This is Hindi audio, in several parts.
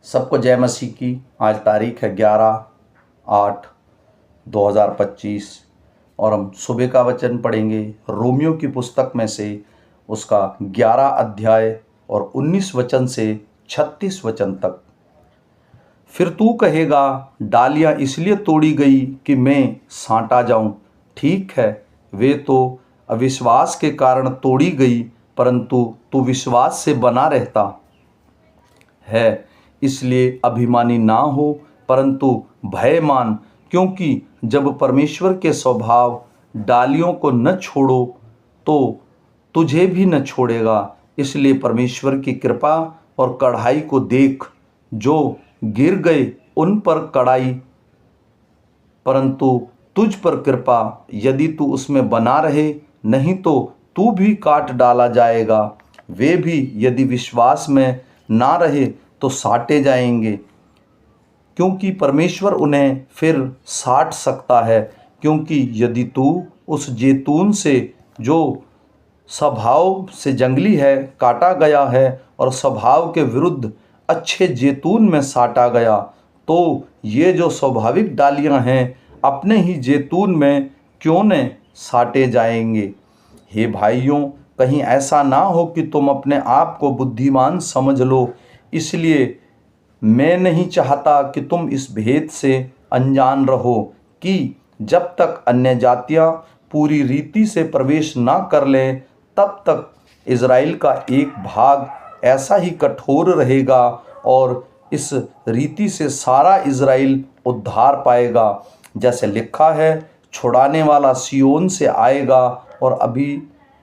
सबको जय मसीह की। आज तारीख है 11/8/2025 और हम सुबह का वचन पढ़ेंगे रोमियो की पुस्तक में से उसका 11 अध्याय और 19 वचन से 36 वचन तक। फिर तू कहेगा, डालियाँ इसलिए तोड़ी गई कि मैं साँटा जाऊं। ठीक है, वे तो अविश्वास के कारण तोड़ी गई, परंतु तू विश्वास से बना रहता है, इसलिए अभिमानी ना हो, परंतु भय मान, क्योंकि जब परमेश्वर के स्वभाव डालियों को न छोड़ो तो तुझे भी न छोड़ेगा। इसलिए परमेश्वर की कृपा और कढ़ाई को देख, जो गिर गए उन पर कढ़ाई, परंतु तुझ पर कृपा, यदि तू उसमें बना रहे, नहीं तो तू भी काट डाला जाएगा। वे भी यदि विश्वास में ना रहे तो साटे जाएंगे, क्योंकि परमेश्वर उन्हें फिर साट सकता है। क्योंकि यदि तू उस जैतून से जो स्वभाव से जंगली है काटा गया है और स्वभाव के विरुद्ध अच्छे जैतून में साटा गया, तो ये जो स्वाभाविक डालियां हैं अपने ही जैतून में क्यों न साटे जाएंगे। हे भाइयों, कहीं ऐसा ना हो कि तुम अपने आप को बुद्धिमान समझ लो। इसलिए मैं नहीं चाहता कि तुम इस भेद से अनजान रहो कि जब तक अन्य जातियां पूरी रीति से प्रवेश ना कर लें, तब तक इज़राइल का एक भाग ऐसा ही कठोर रहेगा और इस रीति से सारा इज़राइल उद्धार पाएगा। जैसे लिखा है, छुड़ाने वाला सियोन से आएगा और अभी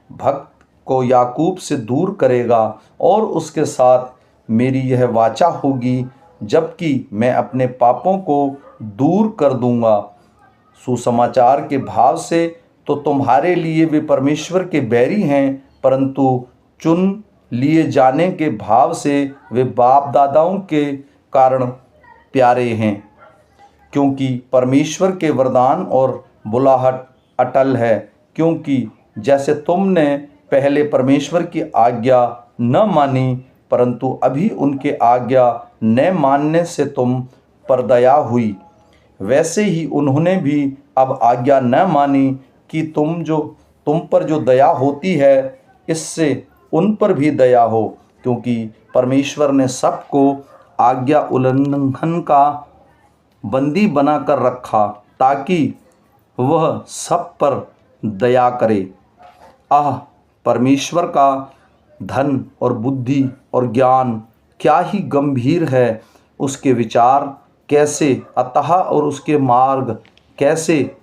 भक्त को याकूब से दूर करेगा, और उसके साथ मेरी यह वाचा होगी, जबकि मैं अपने पापों को दूर कर दूंगा। सुसमाचार के भाव से तो तुम्हारे लिए वे परमेश्वर के बैरी हैं, परंतु चुन लिए जाने के भाव से वे बाप दादाओं के कारण प्यारे हैं, क्योंकि परमेश्वर के वरदान और बुलाहट अटल है। क्योंकि जैसे तुमने पहले परमेश्वर की आज्ञा न मानी, परंतु अभी उनके आज्ञा न मानने से तुम पर दया हुई, वैसे ही उन्होंने भी अब आज्ञा न मानी कि तुम पर जो दया होती है, इससे उन पर भी दया हो। क्योंकि परमेश्वर ने सबको आज्ञा उल्लंघन का बंदी बनाकर रखा, ताकि वह सब पर दया करे। परमेश्वर का धन और बुद्धि और ज्ञान क्या ही गंभीर है, उसके विचार कैसे अथाह और उसके मार्ग कैसे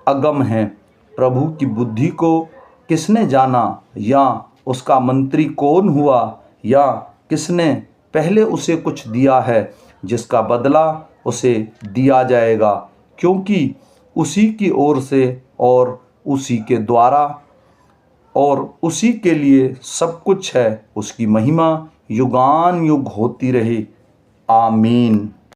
अगम हैं। प्रभु की बुद्धि को किसने जाना, या उसका मंत्री कौन हुआ, या किसने पहले उसे कुछ दिया है, जिसका बदला उसे दिया जाएगा, क्योंकि उसी की ओर से और उसी के द्वारा और उसी के लिए सब कुछ है। उसकी महिमा युगान युग होती रहे। आमीन।